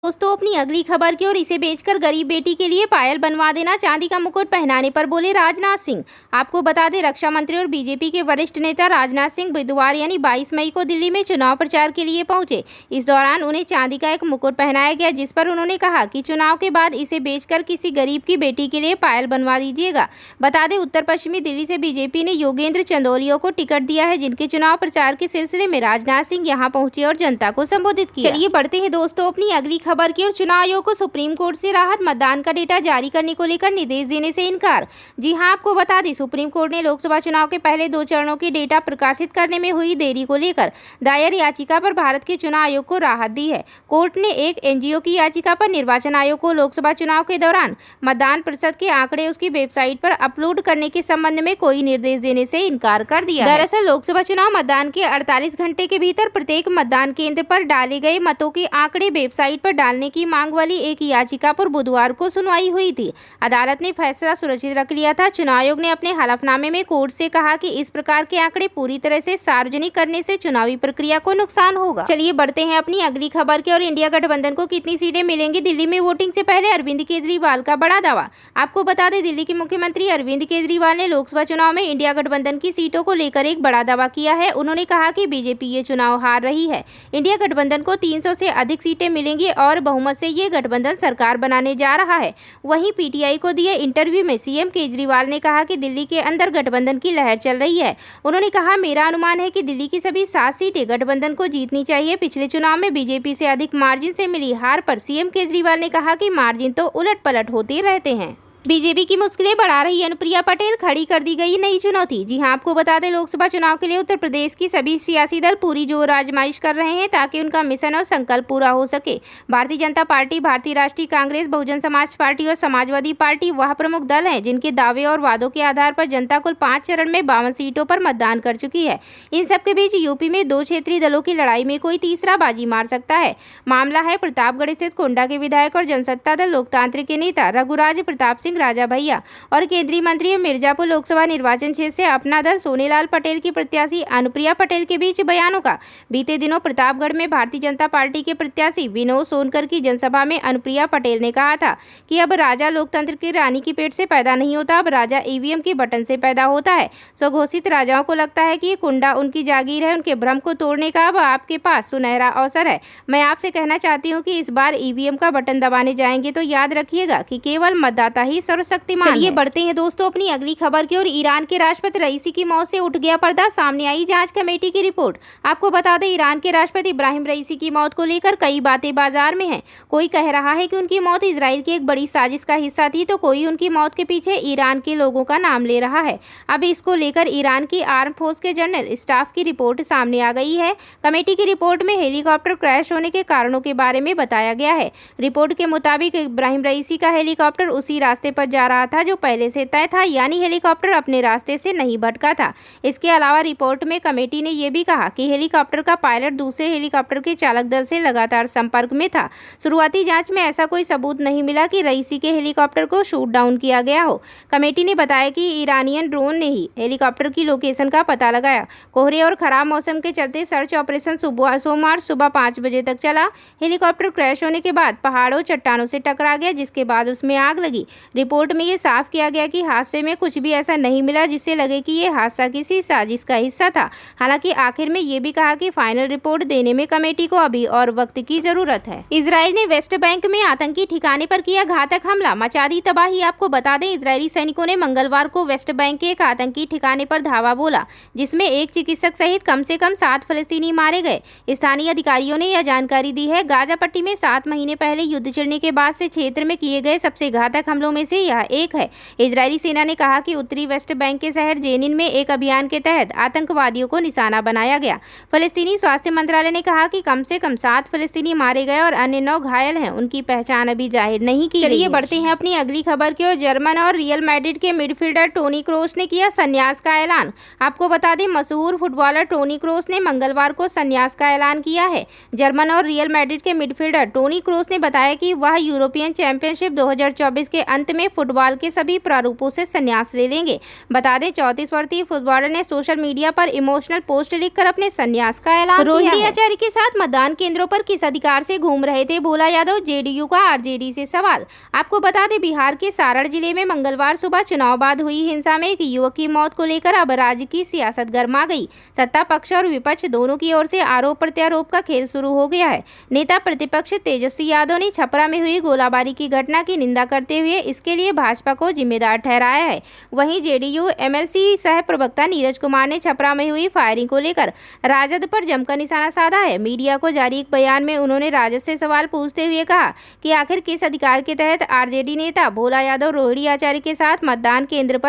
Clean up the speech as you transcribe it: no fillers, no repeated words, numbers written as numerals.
दोस्तों अपनी अगली खबर की ओर, इसे बेचकर गरीब बेटी के लिए पायल बनवा देना, चांदी का मुकुट पहनाने पर बोले राजनाथ सिंह। आपको बता दें, रक्षा मंत्री और बीजेपी के वरिष्ठ नेता राजनाथ सिंह बुधवार यानी 22 मई को दिल्ली में चुनाव प्रचार के लिए पहुंचे। इस दौरान उन्हें चांदी का एक मुकुट पहनाया गया, जिस पर उन्होंने कहा कि चुनाव के बाद इसे बेचकर किसी गरीब की बेटी के लिए पायल बनवा दीजिएगा। बता दें, उत्तर पश्चिमी दिल्ली से बीजेपी ने योगेंद्र चंदौलिया को टिकट दिया है, जिनके चुनाव प्रचार के सिलसिले में राजनाथ सिंह यहां पहुंचे और जनता को संबोधित किया। चलिए बढ़ते हैं दोस्तों अपनी अगली खबर की ओर। चुनाव आयोग को सुप्रीम कोर्ट से राहत, मतदान का डेटा जारी करने को लेकर निर्देश देने से इनकार। जी हां, आपको बता दें, सुप्रीम कोर्ट ने लोकसभा चुनाव के पहले 2 चरणों के डेटा प्रकाशित करने में हुई देरी को लेकर दायर याचिका पर भारत के चुनाव आयोग को राहत दी है। कोर्ट ने एक एनजीओ की याचिका पर निर्वाचन आयोग को लोकसभा चुनाव के दौरान मतदान प्रतिशत के आंकड़े उसकी वेबसाइट पर अपलोड करने के संबंध में कोई निर्देश देने से इनकार कर दिया। दरअसल लोकसभा चुनाव मतदान के 48 घंटे के भीतर प्रत्येक मतदान केंद्र पर डाले गए मतों के आंकड़े वेबसाइट पर डालने की मांग वाली एक याचिका पर बुधवार को सुनवाई हुई थी। अदालत ने फैसला सुरक्षित रख लिया था। चुनाव आयोग ने अपने हलफनामे में कोर्ट से कहा कि इस प्रकार के आंकड़े पूरी तरह से सार्वजनिक करने से चुनावी प्रक्रिया को नुकसान होगा। चलिए बढ़ते हैं अपनी अगली खबर की ओर। इंडिया गठबंधन को कितनी सीटें मिलेंगी? दिल्ली में वोटिंग से पहले अरविंद केजरीवाल का बड़ा दावा। आपको बता दें, दिल्ली के मुख्यमंत्री अरविंद केजरीवाल ने लोकसभा चुनाव में इंडिया गठबंधन की सीटों को लेकर एक बड़ा दावा किया है। उन्होंने कहा कि बीजेपी ये चुनाव हार रही है। इंडिया गठबंधन को 300 से अधिक सीटें मिलेंगी और बहुमत से ये गठबंधन सरकार बनाने जा रहा है। वहीं पीटीआई को दिए इंटरव्यू में सीएम केजरीवाल ने कहा कि दिल्ली के अंदर गठबंधन की लहर चल रही है। उन्होंने कहा, मेरा अनुमान है कि दिल्ली की सभी 7 सीटें गठबंधन को जीतनी चाहिए। पिछले चुनाव में बीजेपी से अधिक मार्जिन से मिली हार पर सीएम केजरीवाल ने कहा कि मार्जिन तो उलट पलट होते रहते हैं। बीजेपी की मुश्किलें बढ़ा रही अनुप्रिया पटेल, खड़ी कर दी गई नई चुनौती। जी हां, आपको बता दें, लोकसभा चुनाव के लिए उत्तर प्रदेश की सभी सियासी दल पूरी जोर आजमाइश कर रहे हैं ताकि उनका मिशन और संकल्प पूरा हो सके। भारतीय जनता पार्टी, भारतीय राष्ट्रीय कांग्रेस, बहुजन समाज पार्टी और समाजवादी पार्टी वह प्रमुख दल हैं जिनके दावे और वादों के आधार पर जनता कुल 5 चरण में 52 सीटों पर मतदान कर चुकी है। इन सबके बीच यूपी में 2 क्षेत्रीय दलों की लड़ाई में कोई तीसरा बाजी मार सकता है। मामला है प्रतापगढ़ स्थित कोंडा के विधायक और जनसत्ता दल लोकतांत्रिक के नेता रघुराज प्रताप सिंह राजा भैया और केंद्रीय मंत्री मिर्जापुर लोकसभा निर्वाचन क्षेत्र से अपना दल सोनेलाल पटेल की प्रत्याशी अनुप्रिया पटेल के बीच बयानों का। बीते दिनों प्रतापगढ़ में भारतीय जनता पार्टी के प्रत्याशी विनोद सोनकर की जनसभा में अनुप्रिया पटेल ने कहा था कि अब राजा लोकतंत्र की रानी की पेट से पैदा नहीं होता, अब राजा ईवीएम के बटन से पैदा होता है। स्वघोषित राजाओं को लगता है कि ये कुंडा उनकी जागीर है। उनके भ्रम को तोड़ने का अब आपके पास सुनहरा अवसर है। मैं आपसे कहना चाहती हूँ कि इस बार ईवीएम का बटन दबाने जाएंगे तो याद रखिएगा कि केवल मतदाता ही सर्वशक्तिमान। चलिए बढ़ते हैं दोस्तों अपनी अगली खबर की ओर। ईरान के राष्ट्रपति रईसी की मौत से उठ गया पर्दा, सामने आई जांच कमेटी की रिपोर्ट। आपको बता दें, ईरान के राष्ट्रपति इब्राहिम रईसी की मौत को लेकर कई बातें बाजार में हैं। कोई कह रहा है कि उनकी मौत इजराइल की एक बड़ी साजिश का हिस्सा थी, तो कोई उनकी मौत के पीछे ईरान के लोगों का नाम ले रहा है। अब इसको लेकर ईरान की आर्म फोर्स के जनरल स्टाफ की रिपोर्ट सामने आ गई है। कमेटी की रिपोर्ट में हेलीकॉप्टर क्रैश होने के कारणों के बारे में बताया गया है। रिपोर्ट के मुताबिक इब्राहिम रईसी का हेलीकॉप्टर उसी रास्ते पर जा रहा था जो पहले से तय था, यानी हेलीकॉप्टर अपने रास्ते से नहीं भटका था। इसके अलावा रिपोर्ट में कमेटी ने यह भी कहा कि हेलीकॉप्टर का पायलट दूसरे हेलीकॉप्टर के चालक दल से लगातार संपर्क में था। शुरुआती जांच में ऐसा कोई सबूत नहीं मिला कि रईसी के हेलीकॉप्टर को शूट डाउन किया गया हो। कमेटी ने बताया कि ईरानियन ड्रोन ने ही हेलीकॉप्टर की लोकेशन का पता लगाया। कोहरे और खराब मौसम के चलते सर्च ऑपरेशन सोमवार सुबह 5 बजे तक चला। हेलीकॉप्टर क्रैश होने के बाद पहाड़ों चट्टानों से टकरा गया, जिसके बाद उसमें आग लगी। रिपोर्ट में ये साफ किया गया कि हादसे में कुछ भी ऐसा नहीं मिला जिससे लगे कि ये हादसा किसी साजिश का हिस्सा था। हालांकि आखिर में ये भी कहा कि फाइनल रिपोर्ट देने में कमेटी को अभी और वक्त की जरूरत है। इजराइल ने वेस्ट बैंक में आतंकी ठिकाने पर किया घातक हमला, मचा दी तबाही। आपको बता दें, इजरायली सैनिकों ने मंगलवार को वेस्ट बैंक के एक आतंकी ठिकाने पर धावा बोला, जिसमें एक चिकित्सक सहित कम से कम 7 फलस्तीनी मारे गए। स्थानीय अधिकारियों ने यह जानकारी दी है। गाजा पट्टी में 7 महीने पहले युद्ध छिड़ने के बाद से क्षेत्र में किए गए सबसे घातक हमलों में से यह एक है। इजरायली सेना ने कहा कि उत्तरी वेस्ट बैंक के शहर जेनिन में एक अभियान के तहत आतंकवादियों को निशाना बनाया गया। फलस्तीनी स्वास्थ्य मंत्रालय ने कहा कि कम से कम 7 फलस्तीनी मारे गए और अन्य 9 घायल हैं। उनकी पहचान अभी जाहिर नहीं की गई। चलिए बढ़ते हैं अपनी अगली खबर की ओर। जर्मन और रियल मैड्रिड के मिडफील्डर टोनी क्रोस ने किया संन्यास का ऐलान। आपको बता दें, मशहूर फुटबॉलर टोनी क्रोस ने मंगलवार को संन्यास का ऐलान किया है। जर्मन और रियल मैड्रिड के मिडफील्डर टोनी क्रोस ने बताया कि वह यूरोपियन चैंपियनशिप 2024 के अंत में फुटबॉल के सभी प्रारूपों से संन्यास ले लेंगे। बता दें 34 वर्षीय फुटबॉलर ने सोशल मीडिया पर इमोशनल पोस्ट लिखकर अपने संन्यास का ऐलान किया है। रोहिणी आचार्य के साथ मतदान केंद्रों पर किस अधिकार से घूम रहे थे भोला यादव, जेडीयू का आरजेडी से सवाल। आपको बता दें बिहार के सारण जिले में मंगलवार सुबह चुनाव बाद हुई हिंसा में एक युवक की मौत को लेकर अब राज्य की सियासत गर्मा गई। सत्ता पक्ष और विपक्ष दोनों की ओर से आरोप प्रत्यारोप का खेल शुरू हो गया है। नेता प्रतिपक्ष तेजस्वी यादव ने छपरा में हुई गोलाबारी की घटना की निंदा करते हुए इसके लिए भाजपा को जिम्मेदार ठहराया है। वहीं जेडीयू एमएलसी सह प्रवक्ता नीरज कुमार ने छपरा में हुई फायरिंग को लेकर राजद पर जमकर निशाना साधा है। मीडिया को जारी एक बयान में उन्होंने राजद से सवाल पूछते हुए कहा कि आखिर किस अधिकार के तहत आरजेडी नेता भोला यादव रोहिणी आचार्य के साथ मतदान केंद्र पर